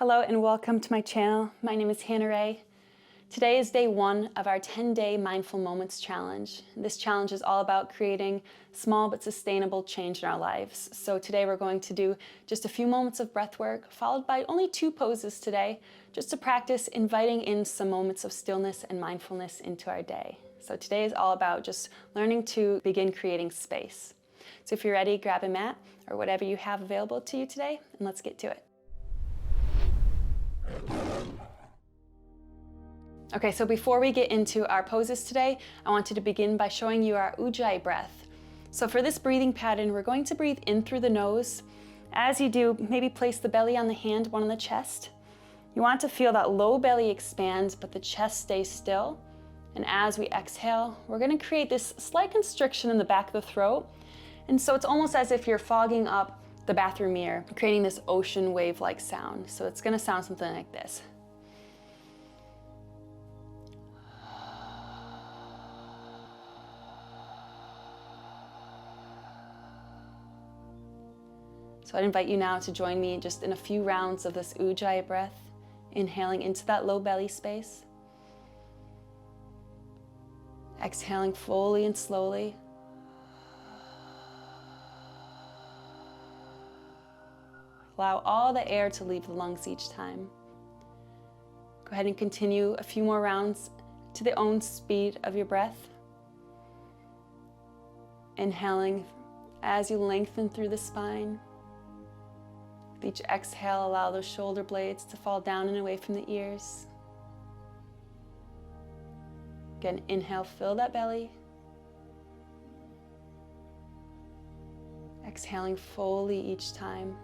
Hello and welcome to my channel. My name is Hannah Ray. Today is day 1 of our 10-day Mindful Moments challenge. This challenge is all about creating small but sustainable change in our lives. So today we're going to do just a few moments of breath work, followed by only 2 poses today, just to practice inviting in some moments of stillness and mindfulness into our day. So today is all about just learning to begin creating space. So if you're ready, grab a mat or whatever you have available to you today, and let's get to it. Okay, so before we get into our poses today, I wanted to begin by showing you our Ujjayi breath. So for this breathing pattern, we're going to breathe in through the nose. As you do, maybe place the belly on the hand, one on the chest. You want to feel that low belly expand, but the chest stays still. And as we exhale, we're going to create this slight constriction in the back of the throat. And so it's almost as if you're fogging up the bathroom mirror, creating this ocean wave-like sound. So it's going to sound something like this. So I'd invite you now to join me just in a few rounds of this Ujjayi breath, inhaling into that low belly space. Exhaling fully and slowly. Allow all the air to leave the lungs each time. Go ahead and continue a few more rounds to the own speed of your breath. Inhaling as you lengthen through the spine. With each exhale, allow those shoulder blades to fall down and away from the ears. Again, inhale, fill that belly. Exhaling fully each time.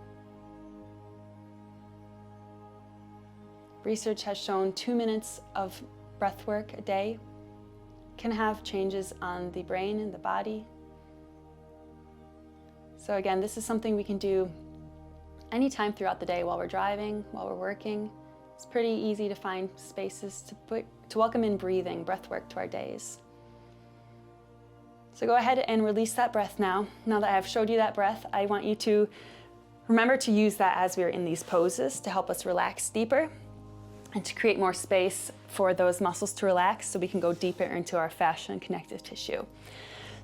Research has shown 2 minutes of breath work a day can have changes on the brain and the body. So again, this is something we can do anytime throughout the day while we're driving, while we're working. It's pretty easy to find spaces to welcome in breathing, breath work to our days. So go ahead and release that breath now. Now that I've showed you that breath, I want you to remember to use that as we're in these poses to help us relax deeper and to create more space for those muscles to relax so we can go deeper into our fascia and connective tissue.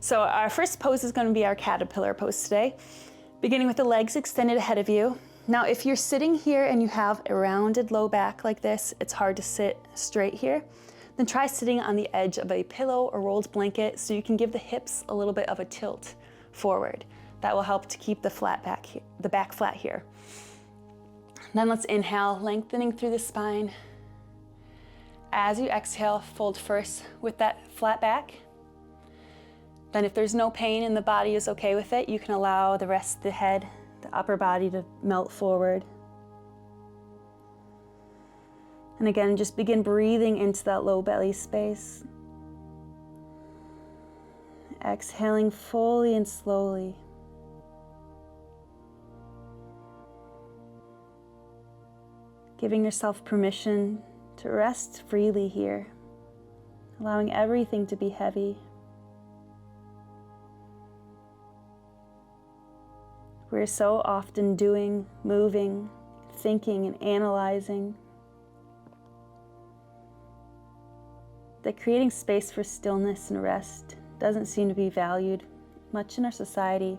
So our first pose is going to be our caterpillar pose today, beginning with the legs extended ahead of you. Now, if you're sitting here and you have a rounded low back like this, it's hard to sit straight here, then try sitting on the edge of a pillow or rolled blanket so you can give the hips a little bit of a tilt forward. That will help to keep the back flat here. Then let's inhale, lengthening through the spine. As you exhale, fold first with that flat back. Then if there's no pain and the body is okay with it, you can allow the rest of the head, the upper body to melt forward. And again, just begin breathing into that low belly space. Exhaling fully and slowly. Giving yourself permission to rest freely here, allowing everything to be heavy. We're so often doing, moving, thinking, and analyzing that creating space for stillness and rest doesn't seem to be valued much in our society.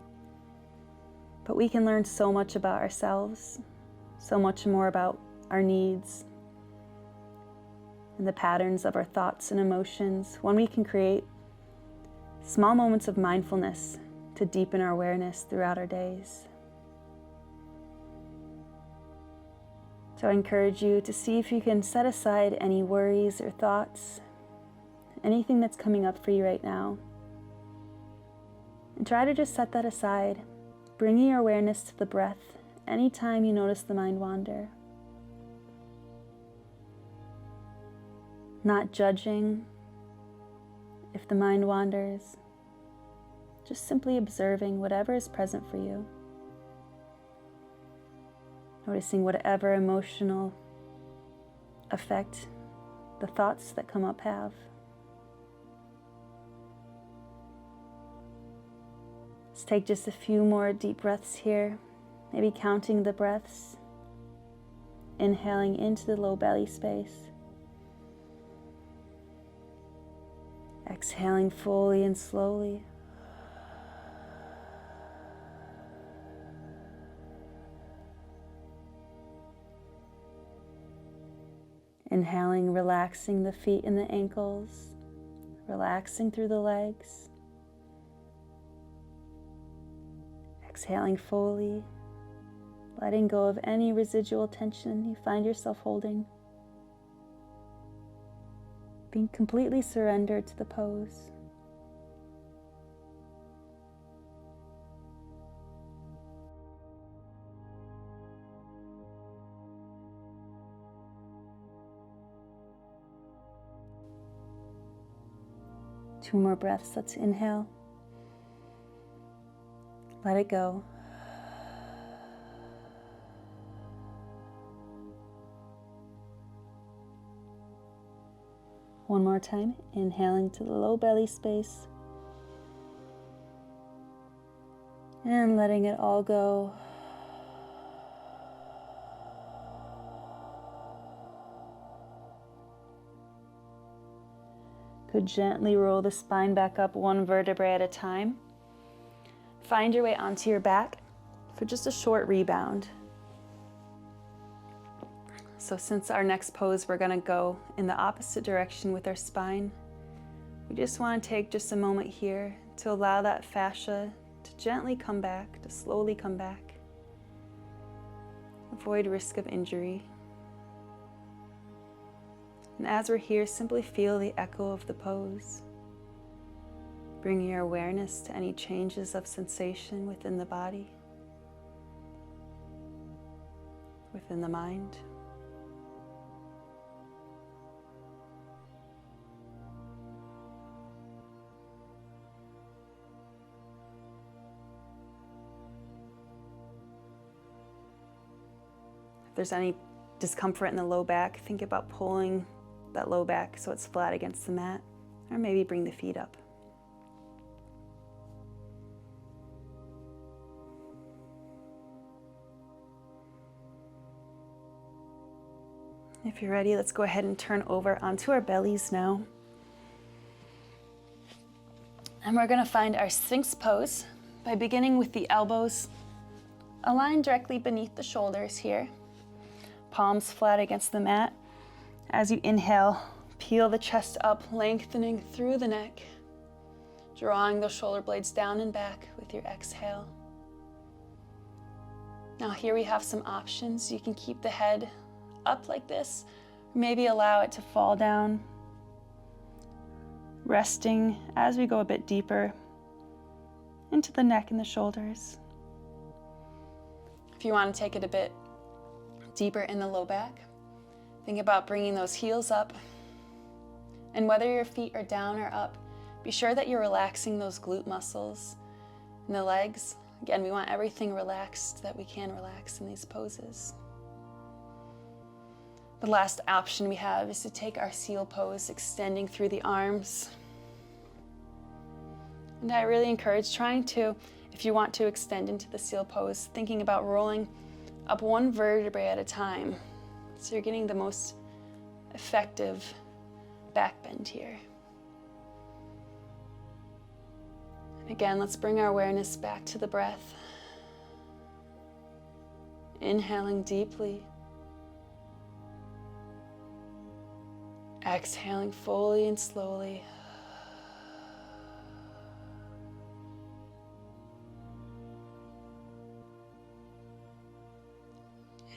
But we can learn so much about ourselves, so much more about our needs and the patterns of our thoughts and emotions when we can create small moments of mindfulness to deepen our awareness throughout our days. So I encourage you to see if you can set aside any worries or thoughts, anything that's coming up for you right now, and try to just set that aside, bringing your awareness to the breath anytime you notice the mind wander. Not judging if the mind wanders, just simply observing whatever is present for you. Noticing whatever emotional effect the thoughts that come up have. Let's take just a few more deep breaths here, maybe counting the breaths Inhaling into the low belly space. Exhaling fully and slowly. Inhaling, relaxing the feet and the ankles, relaxing through the legs. Exhaling fully, letting go of any residual tension you find yourself holding. Being completely surrendered to the pose. Two more breaths. Let's inhale. Let it go. One more time, inhaling to the low belly space. And letting it all go. Could gently roll the spine back up one vertebrae at a time. Find your way onto your back for just a short rebound. So since our next pose, we're gonna go in the opposite direction with our spine. We just wanna take just a moment here to allow that fascia to gently come back, to slowly come back. Avoid risk of injury. And as we're here, simply feel the echo of the pose. Bring your awareness to any changes of sensation within the body, within the mind. If there's any discomfort in the low back, think about pulling that low back so it's flat against the mat, or maybe bring the feet up. If you're ready, let's go ahead and turn over onto our bellies now. And we're gonna find our Sphinx pose by beginning with the elbows aligned directly beneath the shoulders here. Palms flat against the mat. As you inhale, peel the chest up, lengthening through the neck, drawing those shoulder blades down and back with your exhale. Now here we have some options. You can keep the head up like this, or maybe allow it to fall down, resting as we go a bit deeper into the neck and the shoulders. If you want to take it a bit deeper in the low back, think about bringing those heels up, and whether your feet are down or up, be sure that you're relaxing those glute muscles and the legs. Again, we want everything relaxed that we can relax in these poses. The last option we have is to take our seal pose, extending through the arms. And I really encourage trying to, if you want to extend into the seal pose, thinking about rolling up one vertebrae at a time. So you're getting the most effective back bend here. And again, let's bring our awareness back to the breath. Inhaling deeply. Exhaling fully and slowly.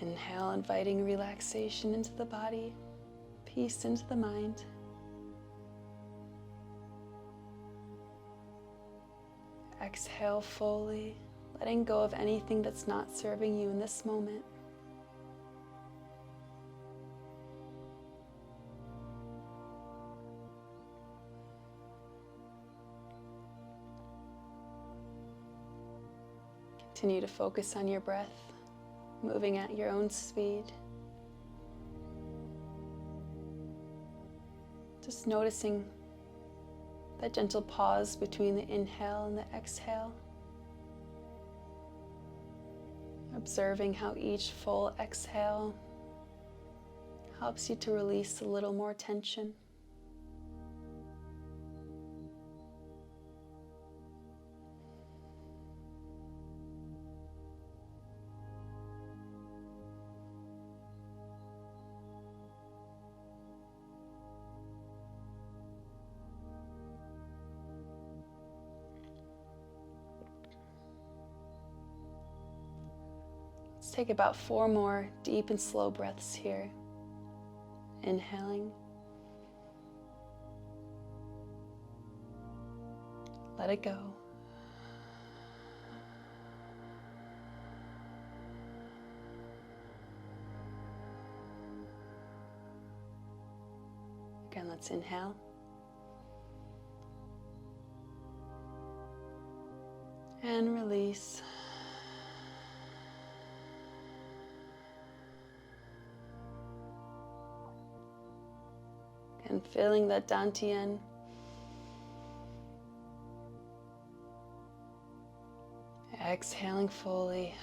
Inhale, inviting relaxation into the body, peace into the mind. Exhale fully, letting go of anything that's not serving you in this moment. Continue to focus on your breath, moving at your own speed. Just noticing that gentle pause between the inhale and the exhale. Observing how each full exhale helps you to release a little more tension. Let's take about 4 more deep and slow breaths here. Inhaling. Let it go. Again, let's inhale. And release. And feeling that dantian. Exhaling fully.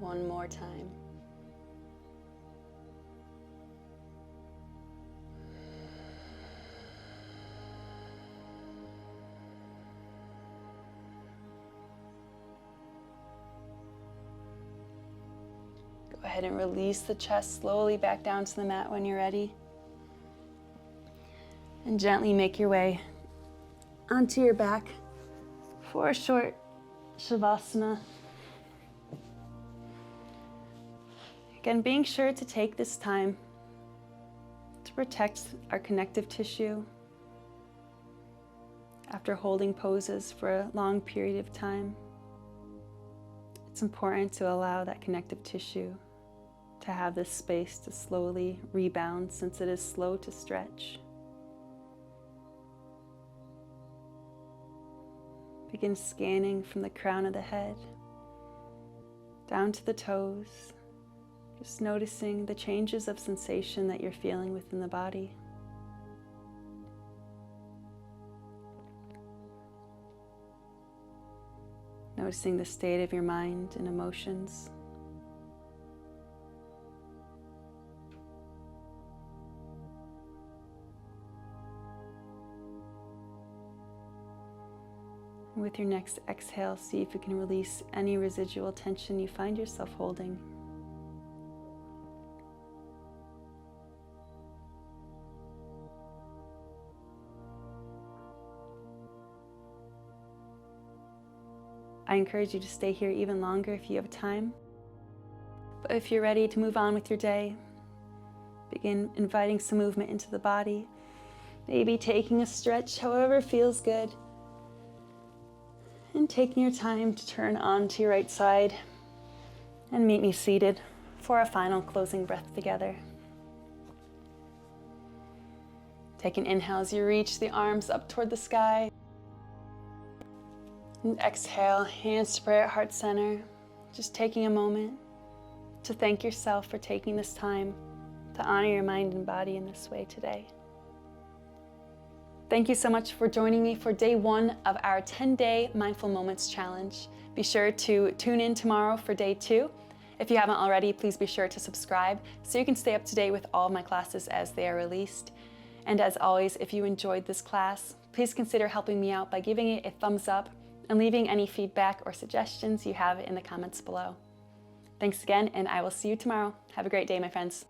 One more time. Go ahead and release the chest slowly back down to the mat when you're ready. And gently make your way onto your back for a short Shavasana. Again, being sure to take this time to protect our connective tissue after holding poses for a long period of time. It's important to allow that connective tissue to have this space to slowly rebound, since it is slow to stretch. Begin scanning from the crown of the head down to the toes, just noticing the changes of sensation that you're feeling within the body. Noticing the state of your mind and emotions. With your next exhale, see if you can release any residual tension you find yourself holding. I encourage you to stay here even longer if you have time. But if you're ready to move on with your day, begin inviting some movement into the body. Maybe taking a stretch, however feels good. And taking your time to turn onto your right side and meet me seated for a final closing breath together. Take an inhale as you reach the arms up toward the sky. And exhale, hands to prayer at heart center. Just taking a moment to thank yourself for taking this time to honor your mind and body in this way today. Thank you so much for joining me for day 1 of our 10-day Mindful Moments Challenge. Be sure to tune in tomorrow for day 2. If you haven't already, please be sure to subscribe so you can stay up to date with all of my classes as they are released. And as always, if you enjoyed this class, please consider helping me out by giving it a thumbs up and leaving any feedback or suggestions you have in the comments below. Thanks again, and I will see you tomorrow. Have a great day, my friends.